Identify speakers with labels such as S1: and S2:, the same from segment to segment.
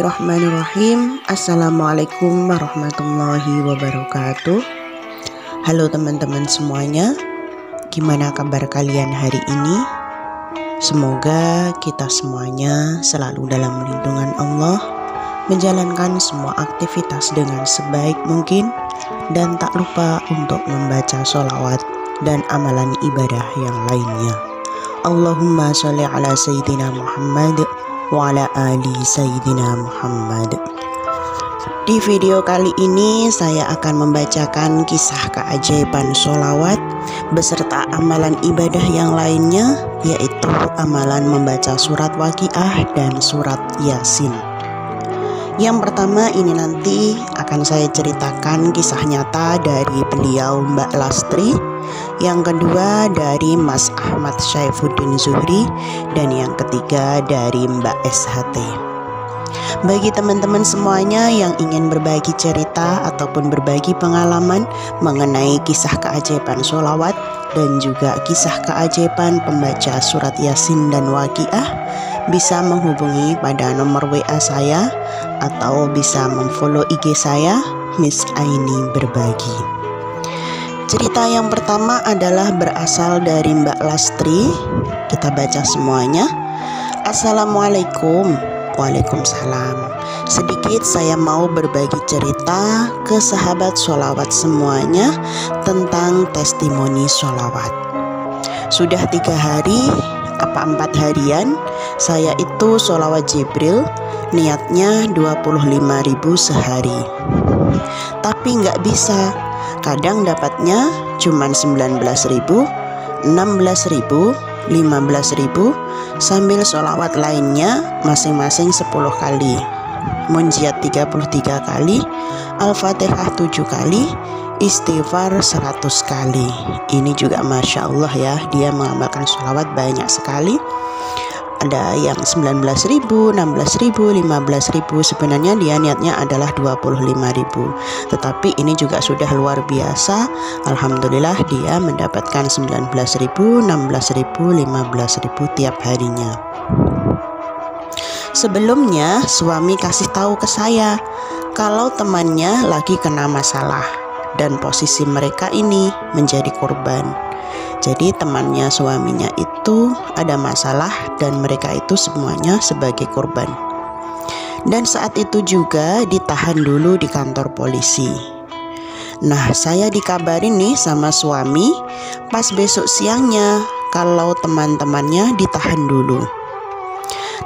S1: Bismillahirrahmanirrahim. Assalamualaikum warahmatullahi wabarakatuh. Halo teman-teman semuanya, gimana kabar kalian hari ini? Semoga kita semuanya selalu dalam lindungan Allah, menjalankan semua aktivitas dengan sebaik mungkin, dan tak lupa untuk membaca sholawat dan amalan ibadah yang lainnya. Allahumma sholli ala Sayyidina Muhammad wa ala ali Sayyidina Muhammad. Di video kali ini saya akan membacakan kisah keajaiban sholawat beserta amalan ibadah yang lainnya, yaitu amalan membaca surat Waqiah dan surat Yasin. Yang pertama ini nanti akan saya ceritakan kisah nyata dari beliau Mbak Lastri. Yang kedua dari Mas Ahmad Syaifuddin Zuhri, dan yang ketiga dari Mbak SHT. Bagi teman-teman semuanya yang ingin berbagi cerita ataupun berbagi pengalaman mengenai kisah keajaiban sholawat dan juga kisah keajaiban pembaca surat Yasin dan Waqiah, bisa menghubungi pada nomor WA saya atau bisa memfollow IG saya, Miss Aini Berbagi. Cerita yang pertama adalah berasal dari Mbak Lastri. Kita baca semuanya. Assalamualaikum. Waalaikumsalam. Sedikit saya mau berbagi cerita ke sahabat sholawat semuanya tentang testimoni sholawat. Sudah 3 hari, 4 harian, saya itu sholawat Jibril, niatnya 25.000 sehari. Tapi nggak bisa. Kadang dapatnya cuman 19.000, 16.000, 15.000, sambil sholawat lainnya masing-masing 10 kali, munjiat 33 kali, Al-Fatihah 7 kali, istighfar 100 kali. Ini juga Masya Allah ya, dia mengamalkan sholawat banyak sekali. Ada yang 19.000, 16.000, 15.000. Sebenarnya dia niatnya adalah 25.000. Tetapi ini juga sudah luar biasa. Alhamdulillah dia mendapatkan 19.000, 16.000, 15.000 tiap harinya. Sebelumnya suami kasih tahu ke saya kalau temannya lagi kena masalah dan posisi mereka ini menjadi korban. Jadi temannya suaminya itu ada masalah dan mereka itu semuanya sebagai korban. Dan saat itu juga ditahan dulu di kantor polisi. Nah, saya dikabarin nih sama suami pas besok siangnya kalau teman-temannya ditahan dulu.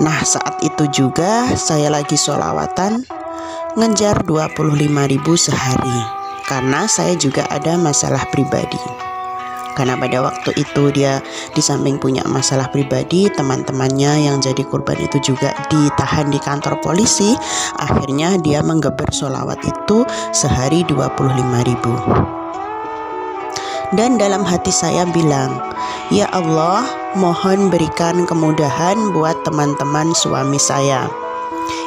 S1: Nah, saat itu juga saya lagi sholawatan ngejar 25.000 sehari karena saya juga ada masalah pribadi. Karena pada waktu itu dia di samping punya masalah pribadi, teman-temannya yang jadi korban itu juga ditahan di kantor polisi. Akhirnya dia menggeber sholawat itu sehari 25.000. Dan dalam hati saya bilang, ya Allah, mohon berikan kemudahan buat teman-teman suami saya.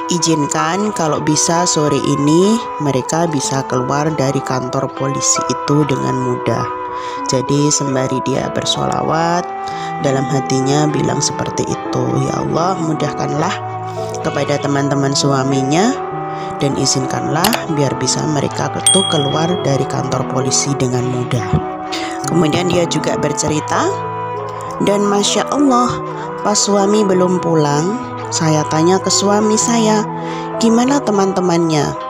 S1: Izinkan kalau bisa sore ini mereka bisa keluar dari kantor polisi itu dengan mudah. Jadi sembari dia bersolawat, dalam hatinya bilang seperti itu, ya Allah, mudahkanlah kepada teman-teman suaminya dan izinkanlah biar bisa mereka itu keluar dari kantor polisi dengan mudah. Kemudian dia juga bercerita, dan Masya Allah, pas suami belum pulang, saya tanya ke suami saya, gimana teman-temannya?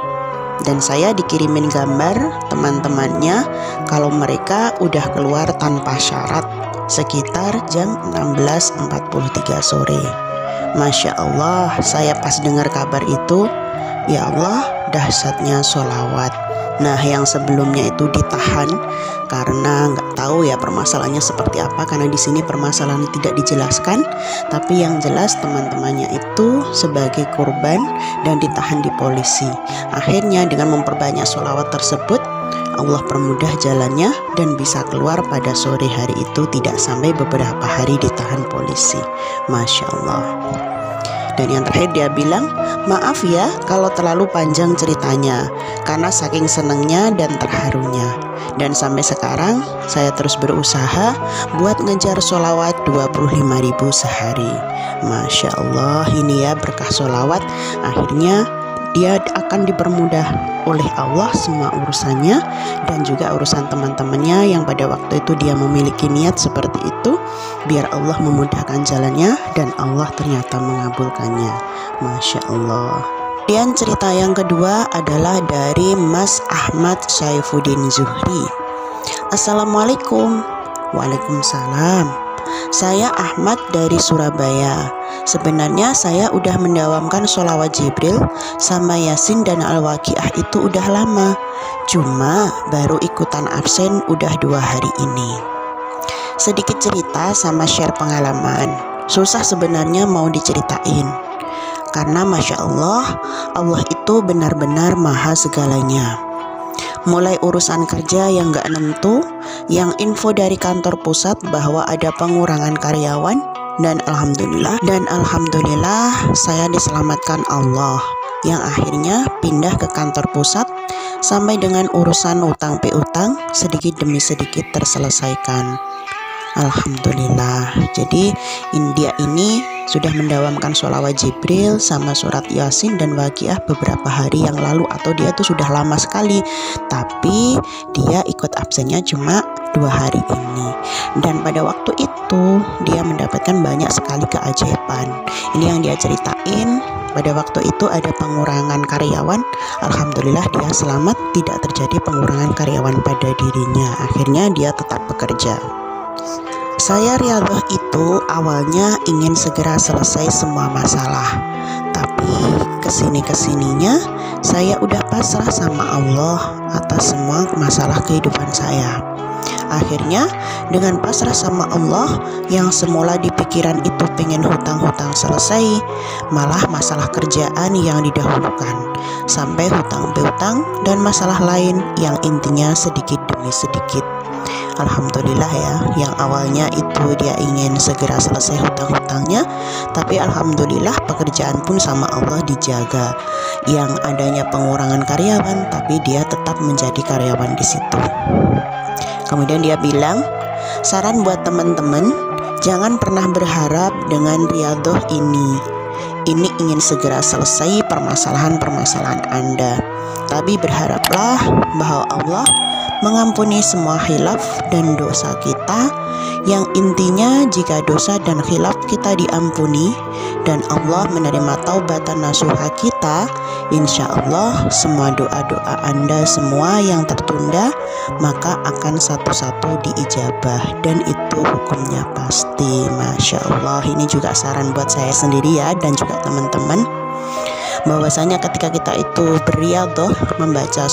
S1: Dan saya dikirimin gambar teman-temannya kalau mereka udah keluar tanpa syarat sekitar jam 16.43 sore. Masya Allah, saya pas dengar kabar itu, ya Allah, dahsyatnya sholawat. Nah, yang sebelumnya itu ditahan karena nggak tahu ya permasalahannya seperti apa, karena di sini permasalahannya tidak dijelaskan. Tapi yang jelas teman-temannya itu sebagai korban dan ditahan di polisi. Akhirnya dengan memperbanyak sholawat tersebut, Allah permudah jalannya dan bisa keluar pada sore hari itu, tidak sampai beberapa hari ditahan polisi. Masya Allah. Dan yang terakhir dia bilang, maaf ya kalau terlalu panjang ceritanya, karena saking senengnya dan terharunya. Dan sampai sekarang saya terus berusaha buat ngejar sholawat 25.000 sehari. Masya Allah, ini ya berkah sholawat. Akhirnya dia akan dipermudah oleh Allah semua urusannya, dan juga urusan teman-temannya yang pada waktu itu dia memiliki niat seperti itu, biar Allah memudahkan jalannya, dan Allah ternyata mengabulkannya. Masya Allah. Kemudian cerita yang kedua adalah dari Mas Ahmad Saifuddin Zuhri. Assalamualaikum. Waalaikumsalam. Saya Ahmad dari Surabaya. Sebenarnya saya udah mendawamkan sholawat Jibril sama Yasin dan Al-Waqiah itu udah lama. Cuma baru ikutan absen udah 2 hari ini. Sedikit cerita sama share pengalaman. Susah sebenarnya mau diceritain, karena Masya Allah, Allah itu benar-benar maha segalanya. Mulai urusan kerja yang gak nentu, yang info dari kantor pusat bahwa ada pengurangan karyawan, dan alhamdulillah saya diselamatkan Allah, yang akhirnya pindah ke kantor pusat, sampai dengan urusan utang piutang sedikit demi sedikit terselesaikan. Alhamdulillah. Jadi India ini sudah mendawamkan sholawat Jibril sama surat Yasin dan Waqiah beberapa hari yang lalu, atau dia tuh sudah lama sekali, tapi dia ikut absennya cuma 2 hari ini. Dan pada waktu itu dia mendapatkan banyak sekali keajaiban. Ini yang dia ceritain. Pada waktu itu ada pengurangan karyawan. Alhamdulillah dia selamat, tidak terjadi pengurangan karyawan pada dirinya. Akhirnya dia tetap bekerja. Saya riyadhah itu awalnya ingin segera selesai semua masalah, tapi kesininya saya udah pasrah sama Allah atas semua masalah kehidupan saya. Akhirnya dengan pasrah sama Allah, yang semula di pikiran itu pengen hutang-hutang selesai, malah masalah kerjaan yang didahulukan, sampai hutang piutang dan masalah lain yang intinya sedikit demi sedikit. Alhamdulillah ya, yang awalnya itu dia ingin segera selesai hutang-hutangnya, tapi alhamdulillah pekerjaan pun sama Allah dijaga. Yang adanya pengurangan karyawan, tapi dia tetap menjadi karyawan di situ. Kemudian dia bilang, saran buat teman-teman, jangan pernah berharap dengan riyadhah ini ingin segera selesai permasalahan-permasalahan Anda, tapi berharaplah bahwa Allah mengampuni semua khilaf dan dosa kita, yang intinya jika dosa dan khilaf kita diampuni dan Allah menerima taubatan nasuha kita, insya Allah semua doa-doa Anda semua yang tertunda maka akan satu-satu diijabah, dan itu hukumnya pasti. Masya Allah. Ini juga saran buat saya sendiri ya, dan juga teman-teman, bahwasanya ketika kita itu berriyadhah membaca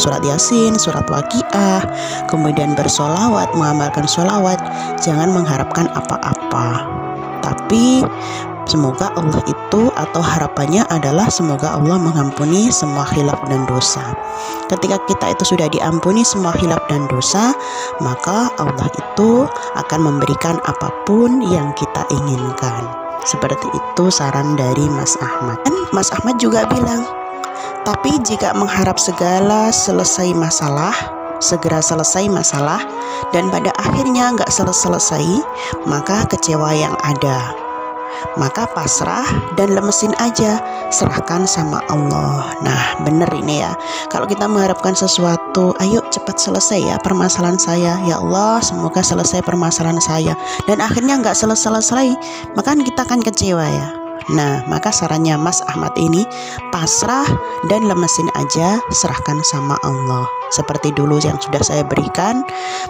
S1: surat Yasin, surat Waqiah, kemudian bersolawat, mengamalkan solawat, jangan mengharapkan apa-apa, tapi semoga Allah itu, atau harapannya adalah semoga Allah mengampuni semua khilaf dan dosa. Ketika kita itu sudah diampuni semua khilaf dan dosa, maka Allah itu akan memberikan apapun yang kita inginkan. Seperti itu saran dari Mas Ahmad. Dan Mas Ahmad juga bilang, tapi jika mengharap segera selesai masalah, dan pada akhirnya nggak selesai, maka kecewa yang ada. Maka pasrah dan lemesin aja, serahkan sama Allah. Nah bener ini ya, kalau kita mengharapkan sesuatu, ayo cepat selesai ya permasalahan saya, ya Allah semoga selesai permasalahan saya, dan akhirnya nggak selesai, maka kita akan kecewa ya. Nah maka sarannya Mas Ahmad ini, pasrah dan lemesin aja, serahkan sama Allah. Seperti dulu yang sudah saya berikan,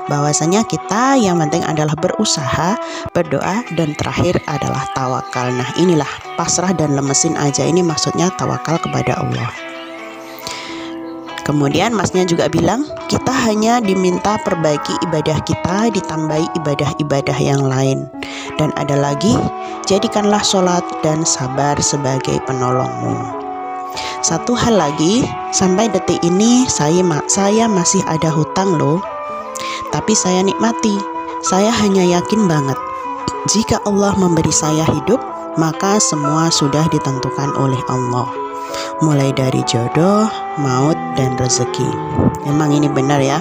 S1: bahwasanya kita yang penting adalah berusaha, berdoa, dan terakhir adalah tawakal. Nah inilah pasrah dan lemesin aja, ini maksudnya tawakal kepada Allah. Kemudian masnya juga bilang, kita hanya diminta perbaiki ibadah kita, ditambahi ibadah-ibadah yang lain. Dan ada lagi, jadikanlah sholat dan sabar sebagai penolongmu. Satu hal lagi, sampai detik ini saya masih ada hutang loh, tapi saya nikmati. Saya hanya yakin banget, jika Allah memberi saya hidup, maka semua sudah ditentukan oleh Allah. Mulai dari jodoh, maut, dan rezeki. Memang ini benar ya.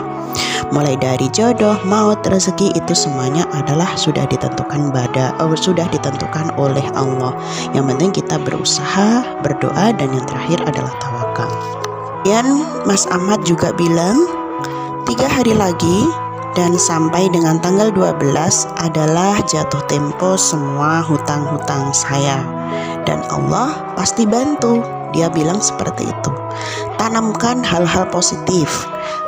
S1: Mulai dari jodoh, maut, rezeki itu semuanya adalah sudah ditentukan oleh Allah. Yang penting kita berusaha, berdoa, dan yang terakhir adalah tawakal. Dan Mas Ahmad juga bilang 3 hari lagi dan sampai dengan tanggal 12 adalah jatuh tempo semua hutang-hutang saya, dan Allah pasti bantu. Dia bilang seperti itu. Tanamkan hal-hal positif,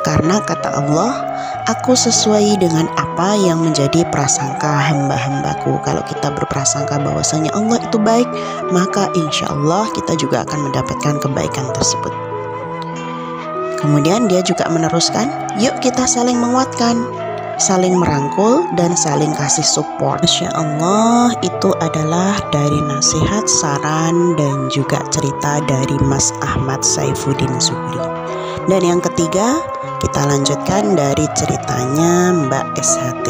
S1: karena kata Allah, aku sesuai dengan apa yang menjadi prasangka hamba-hambaku. Kalau kita berprasangka bahwasanya Allah itu baik, maka insya Allah kita juga akan mendapatkan kebaikan tersebut. Kemudian dia juga meneruskan, yuk kita saling menguatkan, saling merangkul, dan saling kasih support. Insya Allah itu adalah dari nasihat, saran, dan juga cerita dari Mas Ahmad Saifuddin Zuhri. Dan yang ketiga, kita lanjutkan dari ceritanya Mbak SHT.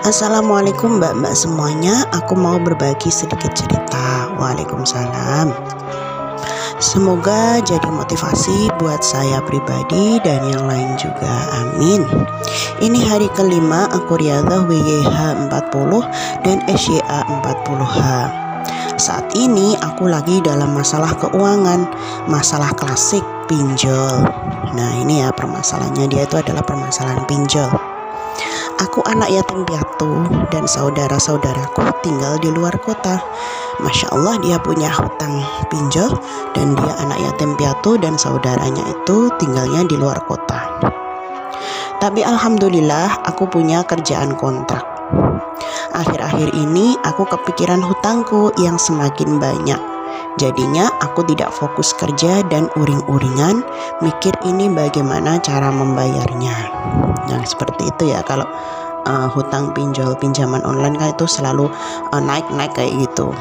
S1: Assalamualaikum mbak-mbak semuanya, aku mau berbagi sedikit cerita. Waalaikumsalam. Semoga jadi motivasi buat saya pribadi dan yang lain juga, amin. Ini hari kelima aku riyadhah WYH 40 dan SYA 40H. Saat ini aku lagi dalam masalah keuangan, masalah klasik pinjol. Nah ini ya permasalahannya, dia itu adalah permasalahan pinjol. Aku anak yatim piatu dan saudara-saudaraku tinggal di luar kota. Masya Allah dia punya hutang pinjol dan dia anak yatim piatu dan saudaranya itu tinggalnya di luar kota. Tapi alhamdulillah aku punya kerjaan kontrak. Akhir-akhir ini aku kepikiran hutangku yang semakin banyak. Jadinya aku tidak fokus kerja dan uring-uringan mikir ini bagaimana cara membayarnya. Nah seperti itu ya, kalau hutang pinjol pinjaman online kan itu selalu naik-naik kayak gitu.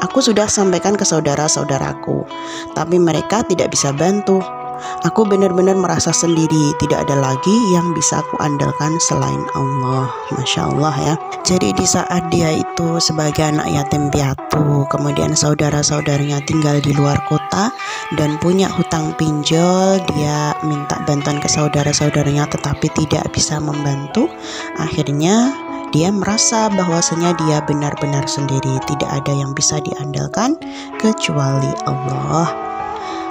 S1: Aku sudah sampaikan ke saudara-saudaraku, tapi mereka tidak bisa bantu. Aku benar-benar merasa sendiri, tidak ada lagi yang bisa aku andalkan selain Allah. Masya Allah ya. Jadi di saat dia itu sebagai anak yatim piatu, kemudian saudara-saudaranya tinggal di luar kota dan punya hutang pinjol, dia minta bantuan ke saudara-saudaranya tetapi tidak bisa membantu. Akhirnya dia merasa bahwasanya dia benar-benar sendiri, tidak ada yang bisa diandalkan kecuali Allah.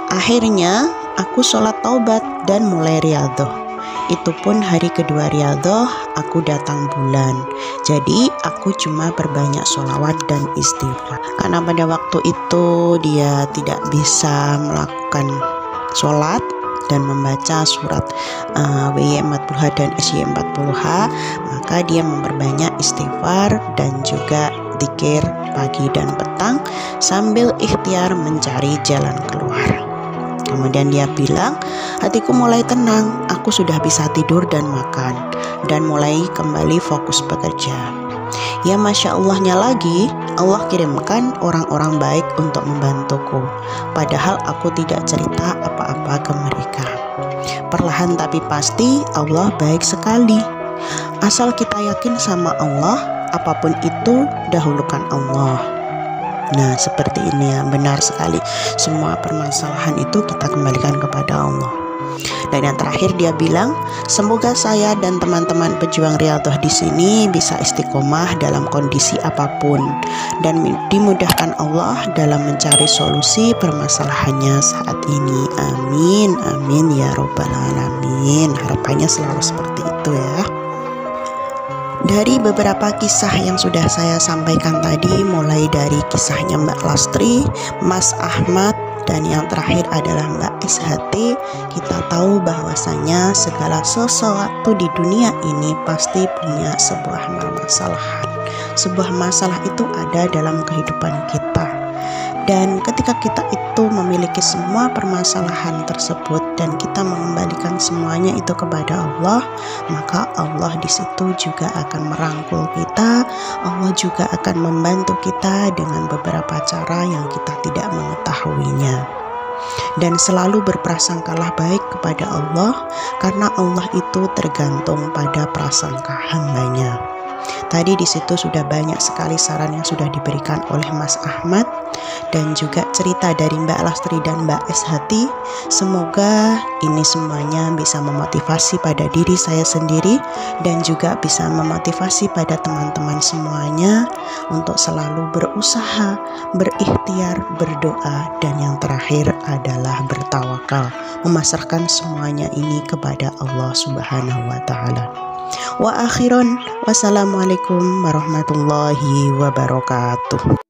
S1: Akhirnya aku sholat taubat dan mulai riyadhah. Itu pun hari kedua riyadhah aku datang bulan. Jadi aku cuma berbanyak sholawat dan istighfar. Karena pada waktu itu dia tidak bisa melakukan sholat dan membaca surat WY 40H dan SY 40H, maka dia memperbanyak istighfar dan juga dzikir pagi dan petang sambil ikhtiar mencari jalan keluar. Kemudian dia bilang, hatiku mulai tenang, aku sudah bisa tidur dan makan, dan mulai kembali fokus bekerja. Ya Masya Allahnya lagi, Allah kirimkan orang-orang baik untuk membantuku. Padahal aku tidak cerita apa-apa ke mereka. Perlahan tapi pasti Allah baik sekali. Asal kita yakin sama Allah, apapun itu dahulukan Allah. Nah seperti ini ya, benar sekali. Semua permasalahan itu kita kembalikan kepada Allah. Dan yang terakhir dia bilang, semoga saya dan teman-teman pejuang riyadhah di sini bisa istiqomah dalam kondisi apapun dan dimudahkan Allah dalam mencari solusi permasalahannya saat ini. Amin, amin ya robbal alamin. Harapannya selalu seperti itu ya. Dari beberapa kisah yang sudah saya sampaikan tadi, mulai dari kisahnya Mbak Lastri, Mas Ahmad, dan yang terakhir adalah Mbak SHT, kita tahu bahwasanya segala sesuatu di dunia ini pasti punya sebuah permasalahan. Sebuah masalah itu ada dalam kehidupan kita. Dan ketika kita itu memiliki semua permasalahan tersebut dan kita mengembalikan semuanya itu kepada Allah, maka Allah di situ juga akan merangkul kita. Allah juga akan membantu kita dengan beberapa cara yang kita tidak mengetahuinya. Dan selalu berprasangkalah baik kepada Allah, karena Allah itu tergantung pada prasangka hambanya. Tadi di situ sudah banyak sekali saran yang sudah diberikan oleh Mas Ahmad dan juga cerita dari Mbak Lastri dan Mbak S Hati. Semoga ini semuanya bisa memotivasi pada diri saya sendiri dan juga bisa memotivasi pada teman-teman semuanya untuk selalu berusaha, berikhtiar, berdoa, dan yang terakhir adalah bertawakal, memasrahkan semuanya ini kepada Allah Subhanahu wa Ta'ala. Wa akhiran, wassalamualaikum warahmatullahi wabarakatuh.